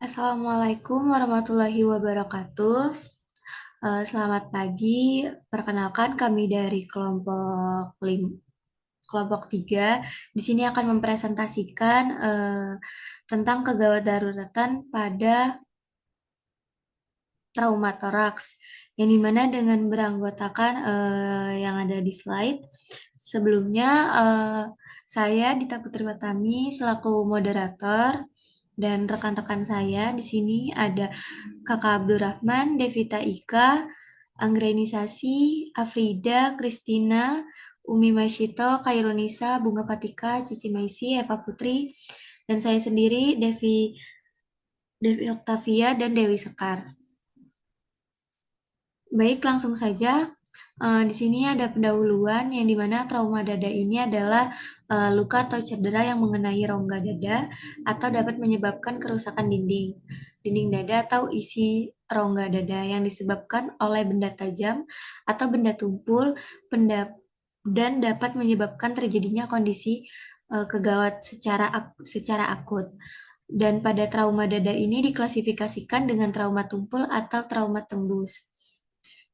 Assalamualaikum warahmatullahi wabarakatuh. Selamat pagi. Perkenalkan kami dari kelompok 3. Di sini akan mempresentasikan tentang kegawat daruratan pada trauma toraks, yang dimana dengan beranggotakan yang ada di slide. Sebelumnya, saya Dita Putri Watami selaku moderator dan rekan-rekan saya di sini ada Kakak Abdurrahman, Devita Ika, Anggraini Afrida, Kristina, Umi Masyito, Kairunisa, Bunga Patika, Cici Maisi, Eva Putri, dan saya sendiri Devi Oktavia dan Dewi Sekar. Baik, langsung saja. Di sini ada pendahuluan yang dimana trauma dada ini adalah luka atau cedera yang mengenai rongga dada atau dapat menyebabkan kerusakan dinding dada atau isi rongga dada yang disebabkan oleh benda tajam atau benda tumpul dan dapat menyebabkan terjadinya kondisi kegawat secara akut. Dan pada trauma dada ini diklasifikasikan dengan trauma tumpul atau trauma tembus.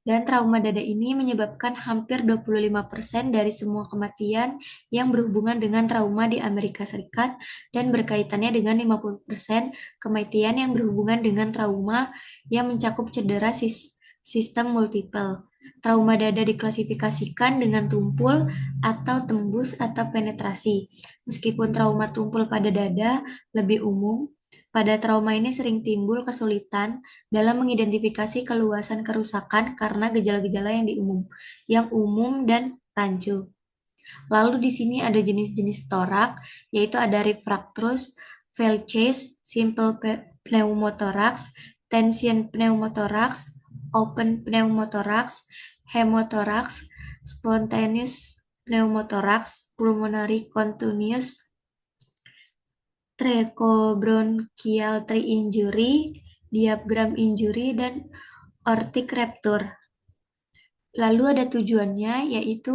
Dan trauma dada ini menyebabkan hampir 25% dari semua kematian yang berhubungan dengan trauma di Amerika Serikat dan berkaitannya dengan 50% kematian yang berhubungan dengan trauma yang mencakup cedera sistem multiple. Trauma dada diklasifikasikan dengan tumpul atau tembus atau penetrasi. Meskipun trauma tumpul pada dada lebih umum, pada trauma ini sering timbul kesulitan dalam mengidentifikasi keluasan kerusakan karena gejala-gejala yang umum dan rancu. Lalu di sini ada jenis-jenis torak, yaitu ada refractus, Velchase, simple pneumothorax, tension pneumothorax, open pneumothorax, hemothorax, spontaneous pneumothorax, pulmonary continuous thrombobronchial tree injury, diaphragm injury, dan aortic rupture. Lalu ada tujuannya, yaitu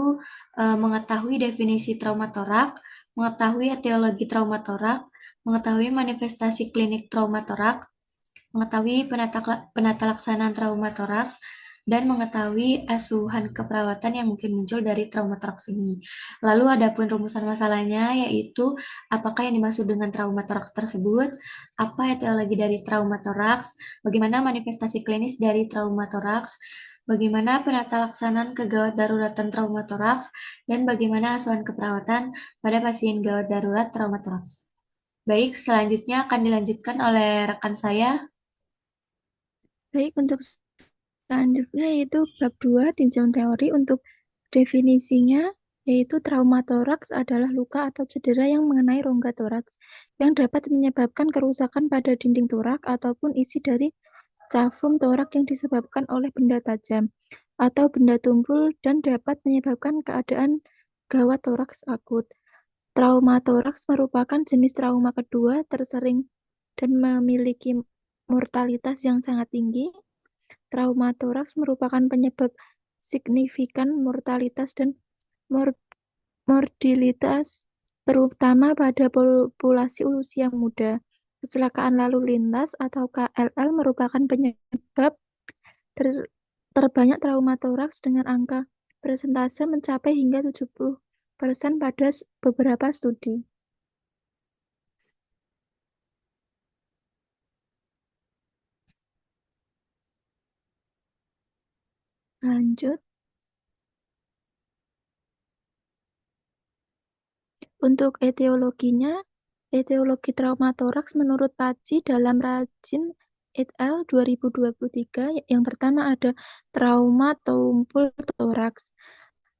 mengetahui definisi trauma torak, mengetahui etiologi trauma torak, mengetahui manifestasi klinik trauma torak, mengetahui penata laksanaan trauma toraks, dan mengetahui asuhan keperawatan yang mungkin muncul dari trauma toraks ini. Lalu ada pun rumusan masalahnya, yaitu apakah yang dimaksud dengan trauma toraks tersebut, apa etiologi dari trauma toraks, bagaimana manifestasi klinis dari trauma toraks, bagaimana penata laksanaan kegawat daruratan trauma toraks, dan bagaimana asuhan keperawatan pada pasien gawat darurat trauma toraks. Baik, selanjutnya akan dilanjutkan oleh rekan saya. Baik, untuk selanjutnya yaitu bab 2 tinjauan teori. Untuk definisinya yaitu trauma toraks adalah luka atau cedera yang mengenai rongga toraks yang dapat menyebabkan kerusakan pada dinding torak ataupun isi dari cavum torak yang disebabkan oleh benda tajam atau benda tumpul dan dapat menyebabkan keadaan gawat toraks akut. Trauma toraks merupakan jenis trauma kedua tersering dan memiliki mortalitas yang sangat tinggi. Trauma toraks merupakan penyebab signifikan mortalitas dan morbiditas, terutama pada populasi usia muda. Kecelakaan lalu lintas atau KLL merupakan penyebab terbanyak trauma toraks dengan angka persentase mencapai hingga 70% pada beberapa studi. Lanjut. Untuk etiologinya, etiologi trauma toraks menurut Paci dalam Rajin et al. 2023, yang pertama ada trauma tumpul toraks.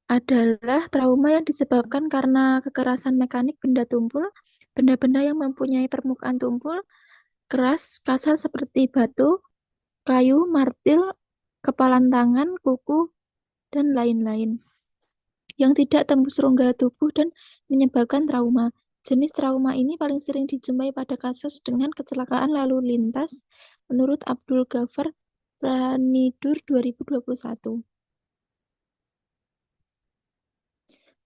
Adalah trauma yang disebabkan karena kekerasan mekanik benda tumpul, benda-benda yang mempunyai permukaan tumpul, keras, kasar seperti batu, kayu, martil, kepalan tangan, kuku, dan lain-lain, yang tidak tembus rongga tubuh dan menyebabkan trauma. Jenis trauma ini paling sering dijumpai pada kasus dengan kecelakaan lalu lintas menurut Abdul Ghaffar Pranidur 2021.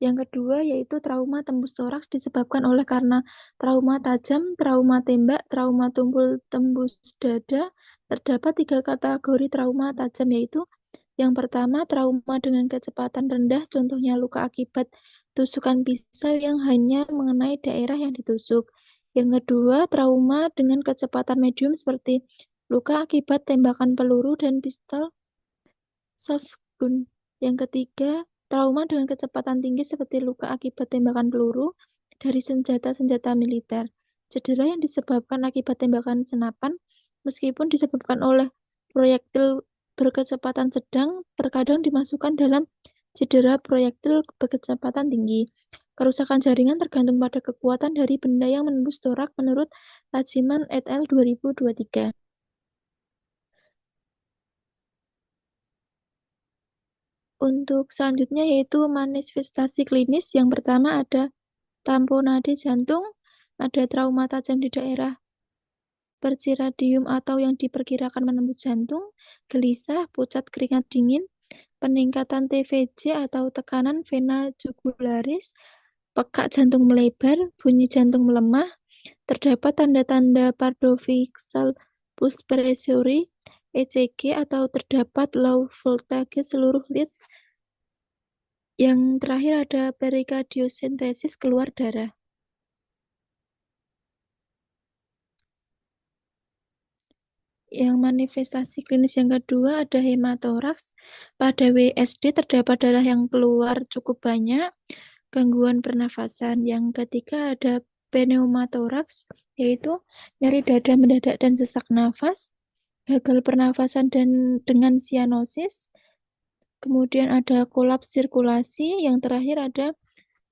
Yang kedua yaitu trauma tembus toraks disebabkan oleh karena trauma tajam, trauma tembak, trauma tumpul tembus dada. Terdapat 3 kategori trauma tajam yaitu yang pertama trauma dengan kecepatan rendah, contohnya luka akibat tusukan pisau yang hanya mengenai daerah yang ditusuk. Yang kedua trauma dengan kecepatan medium seperti luka akibat tembakan peluru dan pistol soft gun. Yang ketiga, trauma dengan kecepatan tinggi seperti luka akibat tembakan peluru dari senjata-senjata militer. Cedera yang disebabkan akibat tembakan senapan, meskipun disebabkan oleh proyektil berkecepatan sedang, terkadang dimasukkan dalam cedera proyektil berkecepatan tinggi. Kerusakan jaringan tergantung pada kekuatan dari benda yang menembus torak menurut Lajiman et al. 2023. Untuk selanjutnya yaitu manifestasi klinis. Yang pertama ada tamponade jantung, ada trauma tajam di daerah perciradium atau yang diperkirakan menembus jantung, gelisah, pucat keringat dingin, peningkatan TVJ atau tekanan vena jugularis, pekak jantung melebar, bunyi jantung melemah, terdapat tanda-tanda pardoviksal pulse pressure, ECG atau terdapat low voltage seluruh lead. Yang terakhir ada perikardiosentesis keluar darah. Yang manifestasi klinis yang kedua ada hematoraks. Pada WSD terdapat darah yang keluar cukup banyak, gangguan pernafasan. Yang ketiga ada pneumotoraks, yaitu nyeri dada mendadak dan sesak nafas, gagal pernafasan dan dengan sianosis. Kemudian ada kolaps sirkulasi. Yang terakhir ada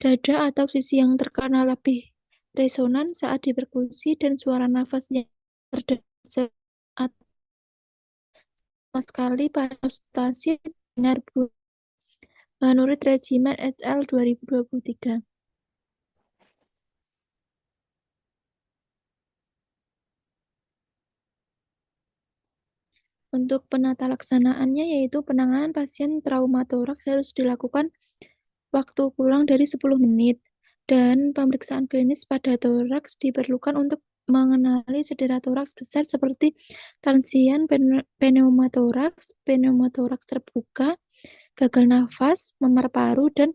dada atau sisi yang terkena lebih resonan saat diperkusi dan suara nafas yang terdengar sama sekali pada konsultasi dengar menurut Regimen et al. 2023. Untuk penata laksanaannya yaitu penanganan pasien trauma toraks harus dilakukan waktu kurang dari 10 menit dan pemeriksaan klinis pada toraks diperlukan untuk mengenali cedera toraks besar seperti transient pneumotoraks terbuka, gagal nafas, memar paru, dan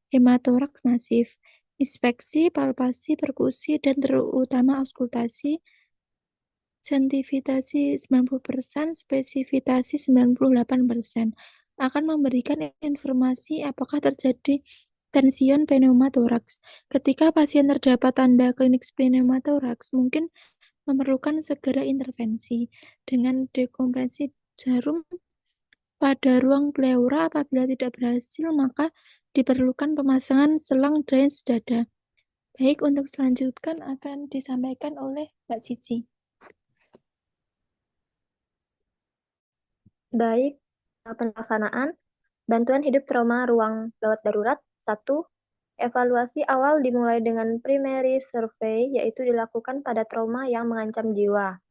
hematoraks masif. Inspeksi, palpasi, perkusi, dan terutama auskultasi, sensitivitasi 90%, spesifitasi 98%, akan memberikan informasi apakah terjadi tension pneumotoraks. Ketika pasien terdapat tanda klinik pneumotoraks, mungkin memerlukan segera intervensi dengan dekompresi jarum pada ruang pleura. Apabila tidak berhasil, maka diperlukan pemasangan selang drainage dada. Baik, untuk selanjutnya akan disampaikan oleh Mbak Cici. Baik, pelaksanaan bantuan hidup trauma ruang gawat darurat. 1. Evaluasi awal dimulai dengan primary survey, yaitu dilakukan pada trauma yang mengancam jiwa.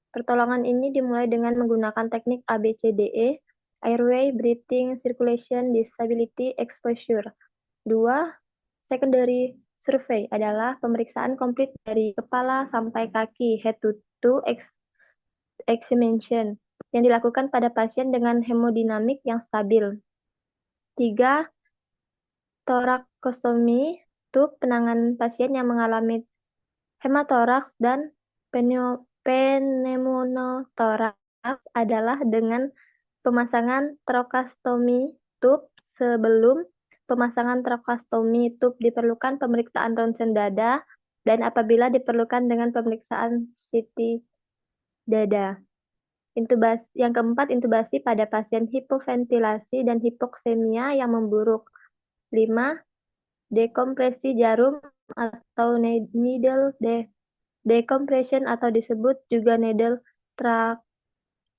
Pertolongan ini dimulai dengan menggunakan teknik ABCDE, airway, breathing, circulation, disability, exposure. 2. Secondary survey adalah pemeriksaan komplit dari kepala sampai kaki, head to toe examination, yang dilakukan pada pasien dengan hemodinamik yang stabil. 3. Torakostomi, tub penanganan pasien yang mengalami hematoraks dan pneumotoraks adalah dengan pemasangan trokastomi tub. Sebelum pemasangan trokastomi tub diperlukan pemeriksaan ronsen dada dan apabila diperlukan dengan pemeriksaan CT dada. Intubasi, yang keempat, intubasi pada pasien hipoventilasi dan hipoksemia yang memburuk. 5. Dekompresi jarum atau needle decompression atau disebut juga needle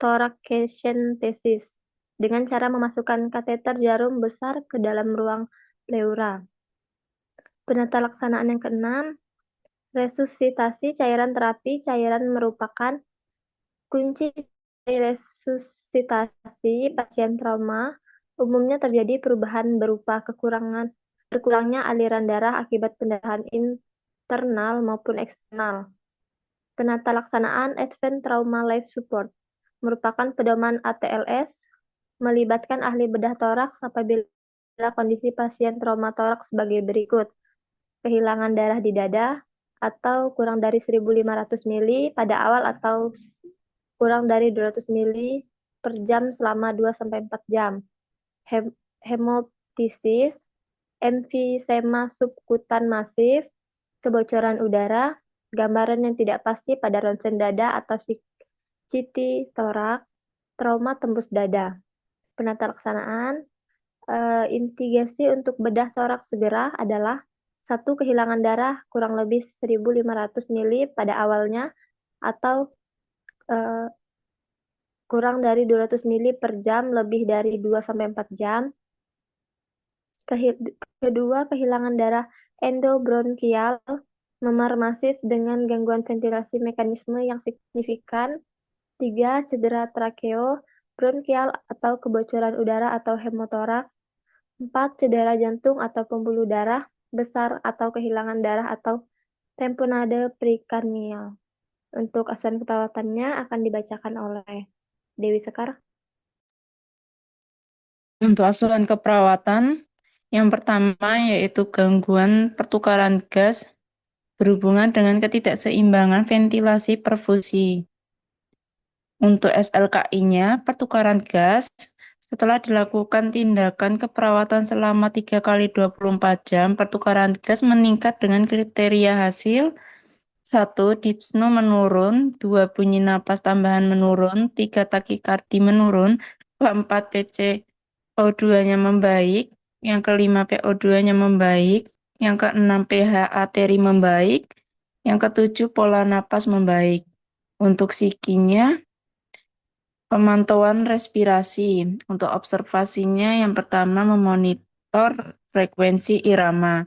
thoracentesis dengan cara memasukkan kateter jarum besar ke dalam ruang pleura. Penata laksanaan yang keenam, resusitasi cairan terapi. Cairan merupakan kunci dari resusitasi pasien trauma. Umumnya terjadi perubahan berupa kekurangan berkurangnya aliran darah akibat pendarahan internal maupun eksternal. Penata laksanaan Advanced Trauma Life Support merupakan pedoman ATLS melibatkan ahli bedah toraks apabila kondisi pasien trauma toraks sebagai berikut. Kehilangan darah di dada atau kurang dari 1.500 mili pada awal atau kurang dari 200 mili per jam selama 2-4 jam. Hemoptisis, emfisema subkutan masif, kebocoran udara, gambaran yang tidak pasti pada ronsen dada atau CT torak, trauma tembus dada. Penata laksanaan intigasi untuk bedah toraks segera adalah 1. Kehilangan darah kurang lebih 1.500 mili pada awalnya atau kurang dari 200 mili per jam lebih dari 2-4 jam. Kedua, kehilangan darah endobronkial memar masif dengan gangguan ventilasi mekanisme yang signifikan. 3. Cedera trakeo, bronkial atau kebocoran udara atau hemotoraks. 4. Cedera jantung atau pembuluh darah besar atau kehilangan darah atau tamponade prekarnial. Untuk asuhan keperawatannya akan dibacakan oleh Dewi Sekar. Untuk asuhan keperawatan, yang pertama yaitu gangguan pertukaran gas berhubungan dengan ketidakseimbangan ventilasi perfusi. Untuk SLKI-nya, pertukaran gas setelah dilakukan tindakan keperawatan selama 3 kali 24 jam, pertukaran gas meningkat dengan kriteria hasil 1. Dipsno menurun, 2. Bunyi napas tambahan menurun, 3. Takikardi menurun, 4. PCO2-nya membaik, yang kelima PO2-nya membaik, yang keenam pH arteri membaik, yang ketujuh pola napas membaik. Untuk psikinya, pemantauan respirasi. Untuk observasinya, yang pertama memonitor frekuensi irama,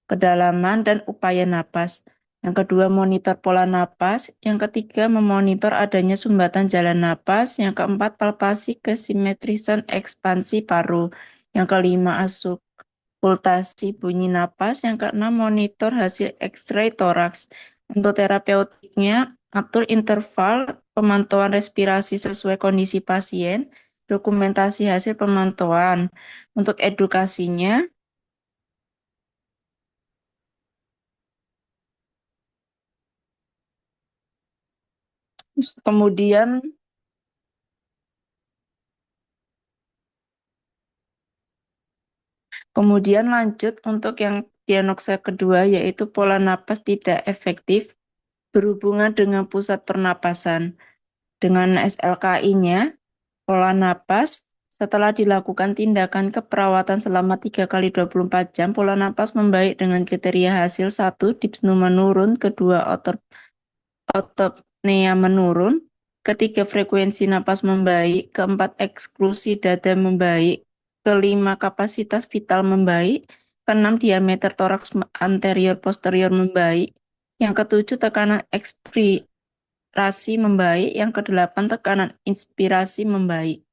kedalaman, dan upaya napas. Yang kedua, monitor pola napas. Yang ketiga, memonitor adanya sumbatan jalan napas. Yang keempat, palpasi kesimetrisan ekspansi paru. Yang kelima, auskultasi bunyi napas. Yang keenam, monitor hasil X-ray toraks. Untuk terapeutiknya, atur interval pemantauan respirasi sesuai kondisi pasien, dokumentasi hasil pemantauan. Untuk edukasinya, kemudian lanjut untuk yang diagnosa kedua, yaitu pola napas tidak efektif berhubungan dengan pusat pernapasan. Dengan SLKI-nya, pola napas setelah dilakukan tindakan keperawatan selama 3 kali 24 jam, pola napas membaik dengan kriteria hasil 1. Dipsno menurun, 2. Otopnea menurun, 3. Frekuensi napas membaik, 4. eksklusi dada membaik, 5. Kapasitas vital membaik, 6. Diameter toraks anterior posterior membaik, yang ketujuh tekanan ekspirasi membaik, yang kedelapan tekanan inspirasi membaik.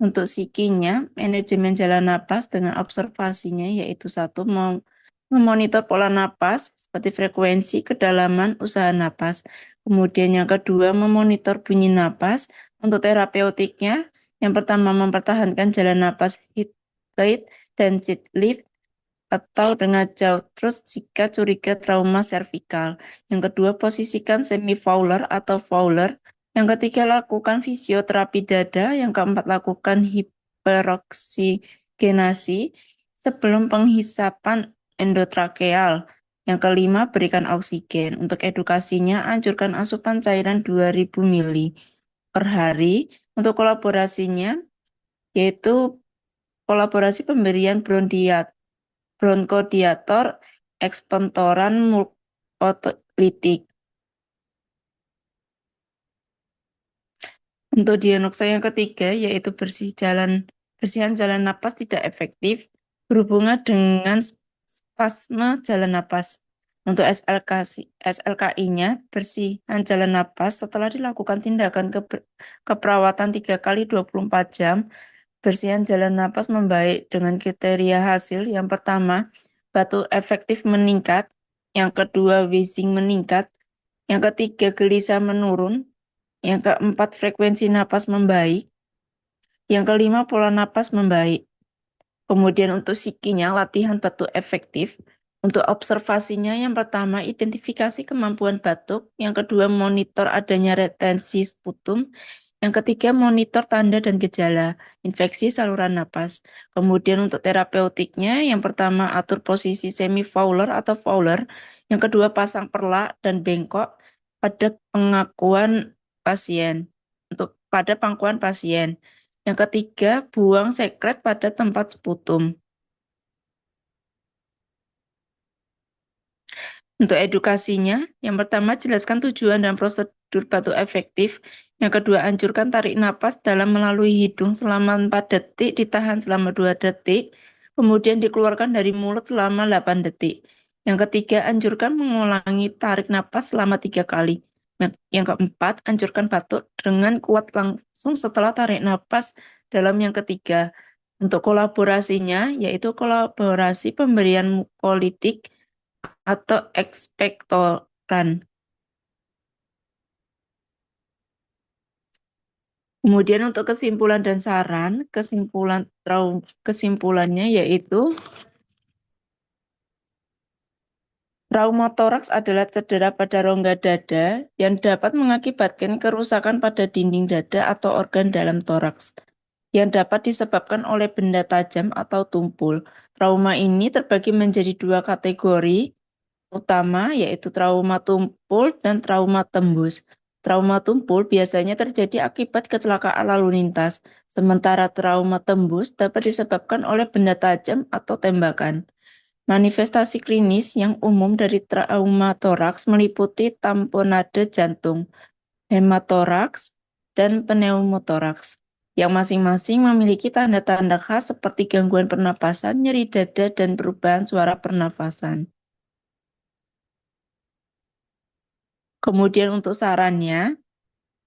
Untuk psikinya, manajemen jalan napas dengan observasinya yaitu 1. Memonitor pola napas seperti frekuensi, kedalaman, usaha napas. Kemudian yang kedua, memonitor bunyi napas. Untuk terapeutiknya, yang pertama mempertahankan jalan napas hit rate dan jet lift atau dengan jauh terus jika curiga trauma servikal. Yang kedua, posisikan semi-Fowler atau Fowler. Yang ketiga, lakukan fisioterapi dada. Yang keempat, lakukan hiperoksigenasi sebelum penghisapan endotrakeal. Yang kelima, berikan oksigen. Untuk edukasinya, anjurkan asupan cairan 2000 ml per hari. Untuk kolaborasinya, yaitu kolaborasi pemberian bronkodiator ekspontoran multilitik. Untuk diagnosa yang ketiga, yaitu bersihan jalan napas tidak efektif berhubungan dengan spasme jalan napas. Untuk SLKI-nya, bersihan jalan napas setelah dilakukan tindakan keperawatan 3 kali 24 jam, bersihan jalan napas membaik dengan kriteria hasil. Yang pertama, batuk efektif meningkat. Yang kedua, wheezing meningkat. Yang ketiga, gelisah menurun. Yang keempat, frekuensi napas membaik. Yang kelima, pola napas membaik. Kemudian untuk psikinya, latihan batuk efektif. Untuk observasinya, yang pertama, identifikasi kemampuan batuk. Yang kedua, monitor adanya retensi sputum. Yang ketiga, monitor tanda dan gejala infeksi saluran napas. Kemudian untuk terapeutiknya, yang pertama, atur posisi semi-fowler atau fowler. Yang kedua, pasang perlak dan bengkok pada pengakuan pasien. Pada pangkuan pasien. Yang ketiga, buang sekret pada tempat sputum. Untuk edukasinya, yang pertama jelaskan tujuan dan prosedur batuk efektif. Yang kedua, anjurkan tarik napas dalam melalui hidung selama 4 detik, ditahan selama 2 detik, kemudian dikeluarkan dari mulut selama 8 detik. Yang ketiga, anjurkan mengulangi tarik napas selama 3 kali. Yang keempat, anjurkan batuk dengan kuat langsung setelah tarik napas dalam yang ketiga. Untuk kolaborasinya, yaitu kolaborasi pemberian mukolitik atau ekspektoran. Kemudian untuk kesimpulan dan saran, kesimpulannya yaitu traumatoraks adalah cedera pada rongga dada yang dapat mengakibatkan kerusakan pada dinding dada atau organ dalam toraks yang dapat disebabkan oleh benda tajam atau tumpul. Trauma ini terbagi menjadi 2 kategori utama, yaitu trauma tumpul dan trauma tembus. Trauma tumpul biasanya terjadi akibat kecelakaan lalu lintas, sementara trauma tembus dapat disebabkan oleh benda tajam atau tembakan. Manifestasi klinis yang umum dari trauma toraks meliputi tamponade jantung, hematoraks, dan pneumotoraks, yang masing-masing memiliki tanda-tanda khas seperti gangguan pernapasan, nyeri dada, dan perubahan suara pernapasan. Kemudian untuk sarannya,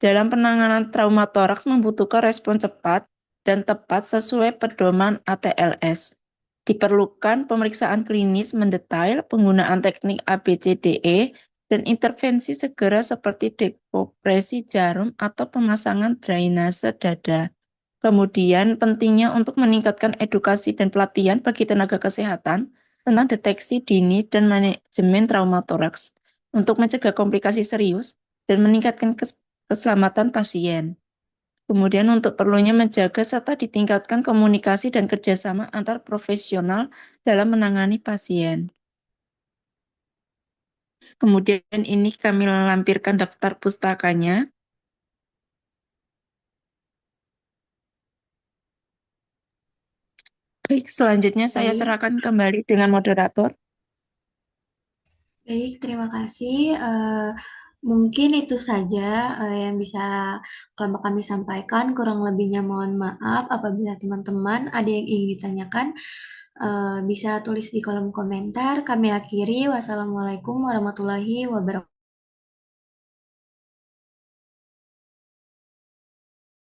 dalam penanganan trauma toraks membutuhkan respon cepat dan tepat sesuai pedoman ATLS. Diperlukan pemeriksaan klinis mendetail, penggunaan teknik ABCDE, dan intervensi segera seperti dekompresi jarum atau pemasangan drainase dada. Kemudian pentingnya untuk meningkatkan edukasi dan pelatihan bagi tenaga kesehatan tentang deteksi dini dan manajemen trauma toraks untuk mencegah komplikasi serius dan meningkatkan keselamatan pasien. Kemudian untuk perlunya menjaga serta ditingkatkan komunikasi dan kerjasama antar profesional dalam menangani pasien. Kemudian ini kami lampirkan daftar pustakanya. Baik, selanjutnya saya Baik. serahkan kembali dengan moderator. Baik, terima kasih. Mungkin itu saja yang bisa kelompok kami sampaikan. Kurang lebihnya mohon maaf. Apabila teman-teman ada yang ingin ditanyakan, bisa tulis di kolom komentar. Kami akhiri. Wassalamualaikum warahmatullahi wabarakatuh.